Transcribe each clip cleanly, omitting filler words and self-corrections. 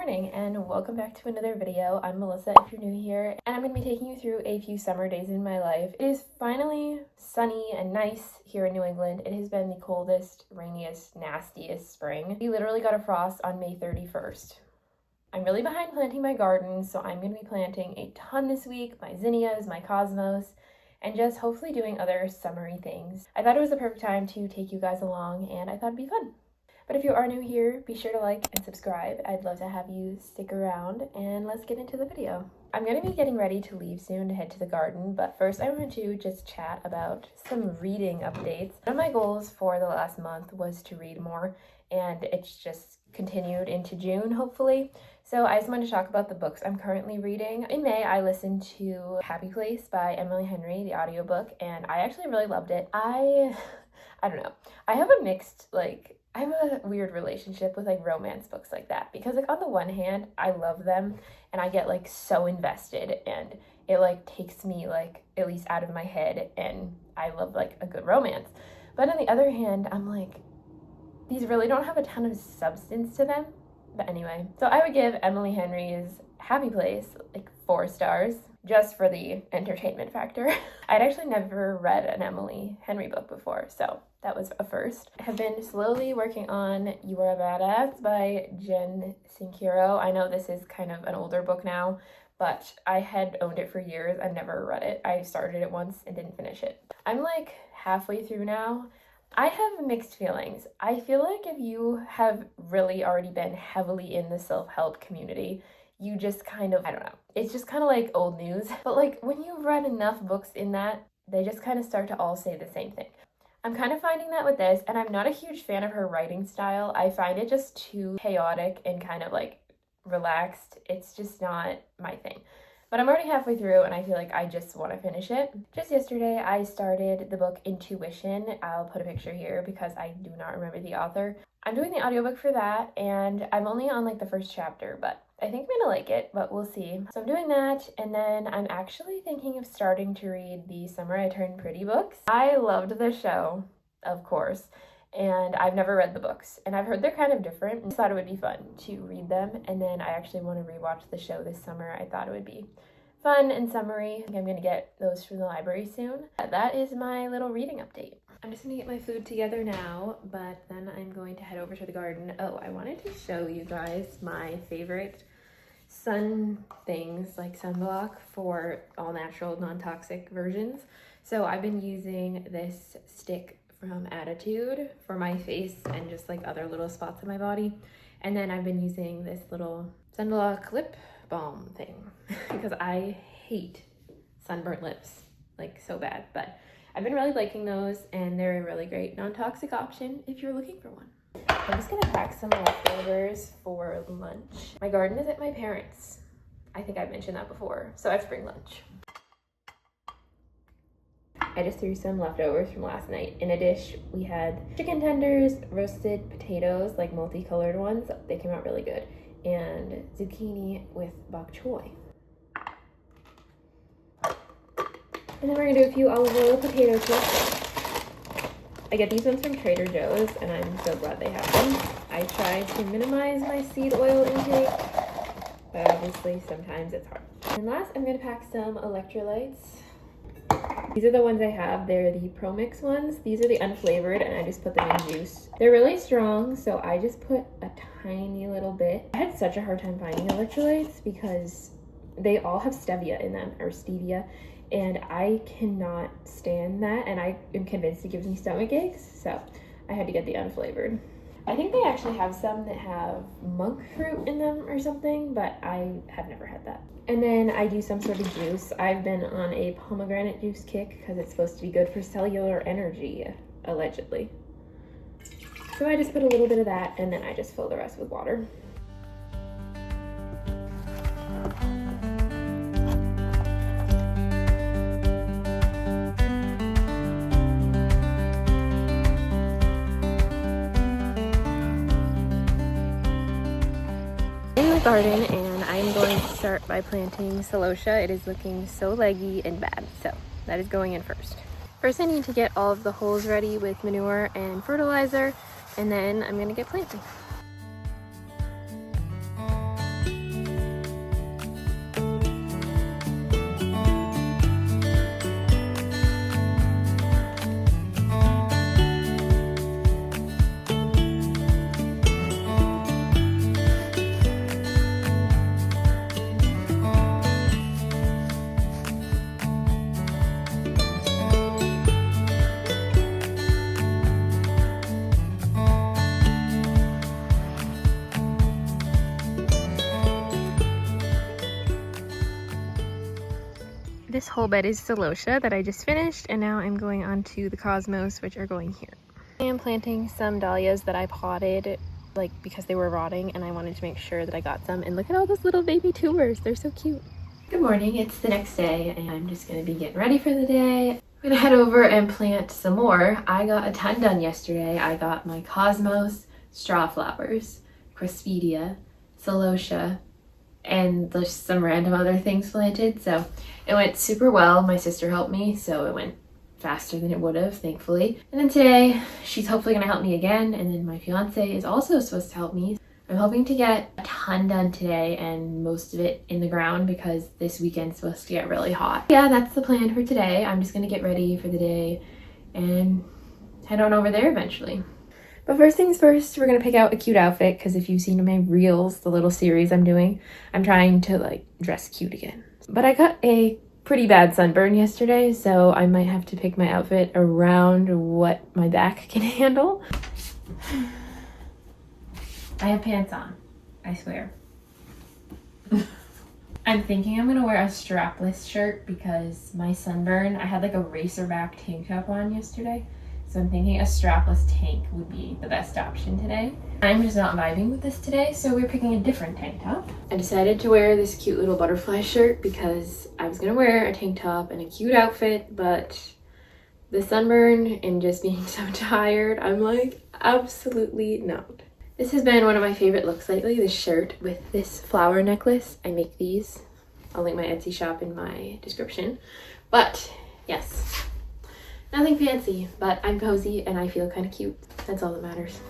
morning and welcome back to another video. I'm Melissa if you're new here, and I'm going to be taking you through a few summer days in my life. It is finally sunny and nice here in New England. It has been the coldest, rainiest, nastiest spring. We literally got a frost on May 31st. I'm really behind planting my garden, so I'm going to be planting a ton this week, my zinnias, my cosmos, and just hopefully doing other summery things. I thought it was the perfect time to take you guys along, and I thought it'd be fun. But if you are new here, be sure to like and subscribe. I'd love to have you stick around, and let's get into the video. I'm going to be getting ready to leave soon to head to the garden, but first I want to just chat about some reading updates. One of my goals for the last month was to read more, and it's just continued into June, hopefully. So I just wanted to talk about the books I'm currently reading. In May, I listened to Happy Place by Emily Henry, the audiobook, and I actually really loved it. I don't know. I have a weird relationship with romance books like that, because on the one hand I love them and I get so invested and it takes me at least out of my head, and I love a good romance. But on the other hand, I'm these really don't have a ton of substance to them. But anyway, so I would give Emily Henry's Happy Place 4 stars just for the entertainment factor. I'd actually never read an Emily Henry book before, so that was a first. I have been slowly working on You Are a Badass by Jen Sincero. I know this is kind of an older book now, but I had owned it for years. I've never read it. I started it once and didn't finish it. I'm halfway through now. I have mixed feelings. I feel if you have really already been heavily in the self-help community, you just I don't know. It's just old news. But when you've read enough books in that, they just start to all say the same thing. I'm finding that with this, and I'm not a huge fan of her writing style. I find it just too chaotic and relaxed. It's just not my thing. But I'm already halfway through, and I feel I just want to finish it. Just yesterday, I started the book Intuition. I'll put a picture here because I do not remember the author. I'm doing the audiobook for that, and I'm only on the first chapter, but I think I'm gonna like it, but we'll see. So I'm doing that, and then I'm actually thinking of starting to read the Summer I Turned Pretty books. I loved the show, of course, and I've never read the books, and I've heard they're kind of different. I thought it would be fun to read them, and then I actually want to rewatch the show this summer. I thought it would be fun and summery. I think I'm gonna get those from the library soon. That is my little reading update. I'm just gonna get my food together now, but then I'm going to head over to the garden. Oh, I wanted to show you guys my favorite sun things, sunblock for all natural, non-toxic versions. So I've been using this stick from Attitude for my face and just other little spots on my body. And then I've been using this little sunblock lip balm thing because I hate sunburnt lips so bad. But I've been really liking those, and they're a really great non-toxic option if you're looking for one. I'm just gonna pack some leftovers for lunch. My garden is at my parents'. I think I've mentioned that before, so I have to bring lunch. I just threw some leftovers from last night. In a dish, we had chicken tenders, roasted potatoes, multicolored ones. They came out really good. And zucchini with bok choy. And then we're gonna do a few olive oil potato chips. I get these ones from Trader Joe's, and I'm so glad they have them. I try to minimize my seed oil intake, but obviously sometimes it's hard. And last, I'm gonna pack some electrolytes. These are the ones I have. They're the Pro Mix ones. These are the unflavored, and I just put them in juice. They're really strong, so I just put a tiny little bit. I had such a hard time finding electrolytes because they all have stevia in them, or stevia, and I cannot stand that, and I am convinced it gives me stomach aches, so I had to get the unflavored. I think they actually have some that have monk fruit in them or something, but I have never had that. And then I do some sort of juice. I've been on a pomegranate juice kick because it's supposed to be good for cellular energy, allegedly. So I just put a little bit of that, and then I just fill the rest with water. Garden, and I'm going to start by planting celosia. It is looking so leggy and bad, so that is going in first. First I need to get all of the holes ready with manure and fertilizer, and then I'm going to get planting. whole bed is celosia that I just finished, and now I'm going on to the cosmos, which are going here. I am planting some dahlias that I potted like because they were rotting, and I wanted to make sure that I got some. And look at all those little baby tubers, they're so cute. Good morning, it's the next day and I'm just gonna be getting ready for the day. I'm gonna head over and plant some more. I got a ton done yesterday. I got my cosmos, straw flowers, crispidia, celosia, and just some random other things planted. So it went super well. My sister helped me, so it went faster than it would have, thankfully. And then today, she's hopefully gonna help me again, and then my fiance is also supposed to help me. I'm hoping to get a ton done today and most of it in the ground because this weekend's supposed to get really hot. Yeah, that's the plan for today. I'm just gonna get ready for the day and head on over there eventually. But first things first, we're gonna pick out a cute outfit because if you've seen my reels, the little series I'm doing, I'm trying to like dress cute again. But I got a pretty bad sunburn yesterday, so I might have to pick my outfit around what my back can handle. I have pants on, I swear. I'm thinking I'm gonna wear a strapless shirt because my sunburn, I had like a racerback tank top on yesterday. So I'm thinking a strapless tank would be the best option today. I'm just not vibing with this today, so we're picking a different tank top. I decided to wear this cute little butterfly shirt because I was gonna wear a tank top and a cute outfit, but the sunburn and just being so tired, I'm like, absolutely not. This has been one of my favorite looks lately, this shirt with this flower necklace. I make these. I'll link my Etsy shop in my description. But yes, nothing fancy, but I'm cozy and I feel kind of cute. That's all that matters.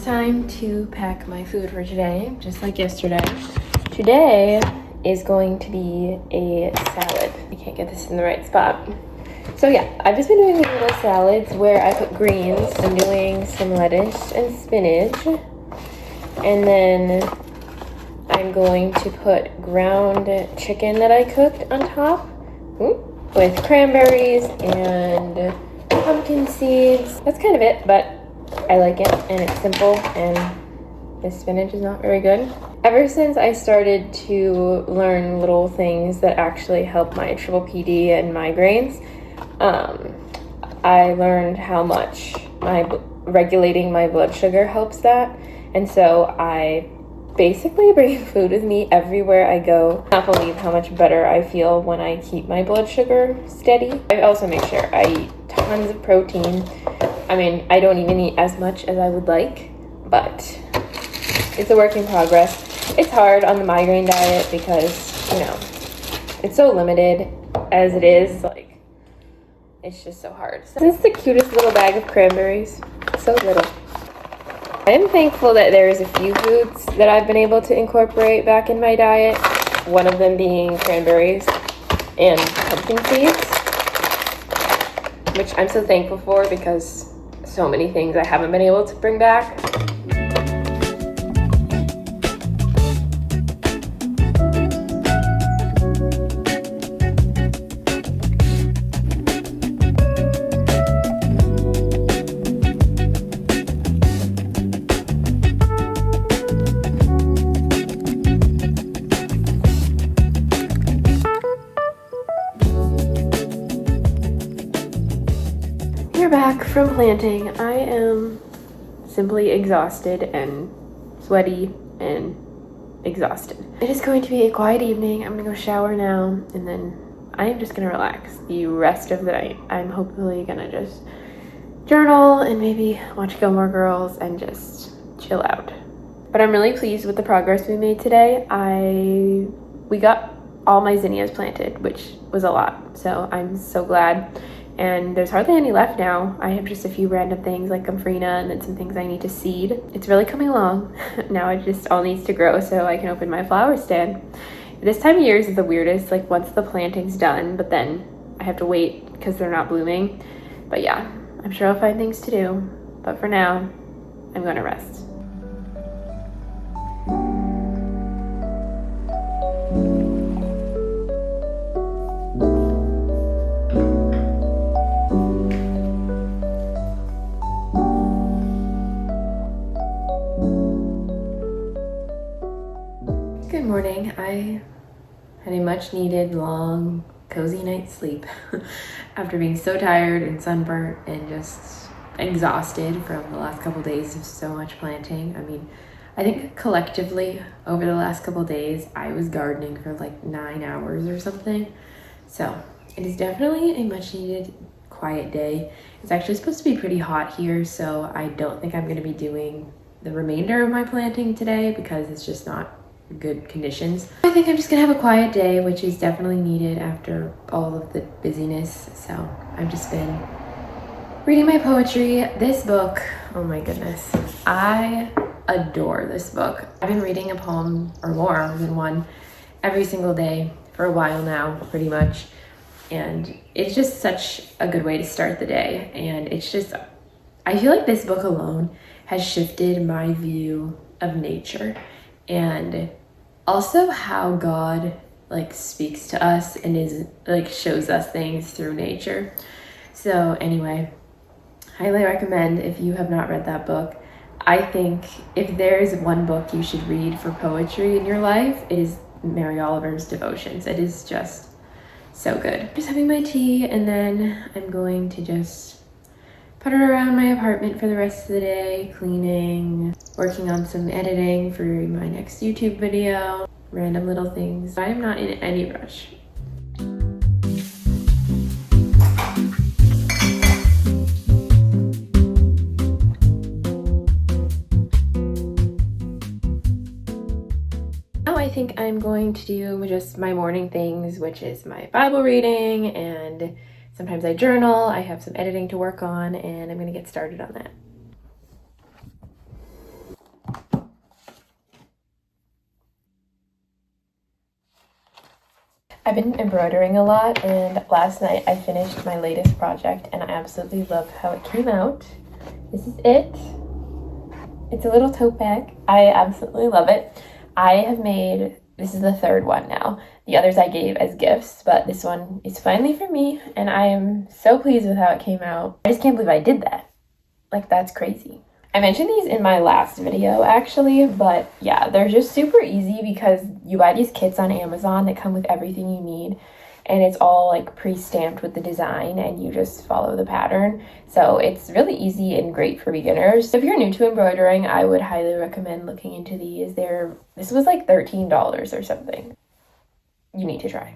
Time to pack my food for today, just like yesterday. Today is going to be a salad. I can't get this in the right spot. So yeah, I've just been doing these little salads where I put greens. I'm doing some lettuce and spinach. And then I'm going to put ground chicken that I cooked on top with cranberries and pumpkin seeds. That's kind of it, but I like it and it's simple, and the spinach is not very good. Ever since I started to learn little things that actually help my triple PD and migraines, I learned how much regulating my blood sugar helps that. And so I basically bring food with me everywhere I go. I can't believe how much better I feel when I keep my blood sugar steady. I also make sure I eat tons of protein. I mean, I don't even eat as much as I would like, but it's a work in progress. It's hard on the migraine diet because, you know, it's so limited as it is. Like, it's just so hard. So, this is the cutest little bag of cranberries. So little. I am thankful that there's a few foods that I've been able to incorporate back in my diet. One of them being cranberries and pumpkin seeds, which I'm so thankful for because so many things I haven't been able to bring back. Back from planting. I am simply exhausted and sweaty and exhausted. It is going to be a quiet evening. I'm gonna go shower now and then I am just gonna relax the rest of the night. I'm hopefully gonna just journal and maybe watch Gilmore Girls and just chill out. But I'm really pleased with the progress we made today. We got all my zinnias planted, which was a lot, so I'm so glad. and there's hardly any left now. I have just a few random things like gomphrena and then some things I need to seed. It's really coming along. Now it just all needs to grow so I can open my flower stand. This time of year is the weirdest, like once the planting's done, but then I have to wait because they're not blooming. But yeah, I'm sure I'll find things to do. But for now, I'm gonna rest. Good morning. I had a much needed long cozy night's sleep after being so tired and sunburnt and just exhausted from the last couple days of so much planting. I mean, I think collectively over the last couple days I was gardening for like 9 hours or something. So it is definitely a much needed quiet day. It's actually supposed to be pretty hot here, so I don't think I'm going to be doing the remainder of my planting today because it's just not good conditions. I think I'm just gonna have a quiet day, which is definitely needed after all of the busyness. So I've just been reading my poetry. This book, oh my goodness, I adore this book. I've been reading a poem or more than one every single day for a while now, pretty much. And it's just such a good way to start the day. And it's just, I feel like this book alone has shifted my view of nature and also how God like speaks to us and is like shows us things through nature. So anyway, highly recommend if you have not read that book. I think if there is one book you should read for poetry in your life, it is Mary Oliver's Devotions. It is just so good. Just having my tea, and then I'm going to just putter around my apartment for the rest of the day, cleaning, working on some editing for my next YouTube video, random little things. I am not in any rush. Now I think I'm going to do just my morning things, which is my Bible reading, and sometimes I journal. I have some editing to work on, and I'm gonna get started on that. I've been embroidering a lot, and last night I finished my latest project and I absolutely love how it came out. This is it. It's a little tote bag. I absolutely love it. I have made, this is the third one now. The others I gave as gifts, but this one is finally for me, and I am so pleased with how it came out. I just can't believe I did that. Like, that's crazy. I mentioned these in my last video actually, but yeah, they're just super easy because you buy these kits on Amazon that come with everything you need, and it's all like pre-stamped with the design and you just follow the pattern. So it's really easy and great for beginners. So if you're new to embroidering, I would highly recommend looking into these. This was like $13 or something. You need to try.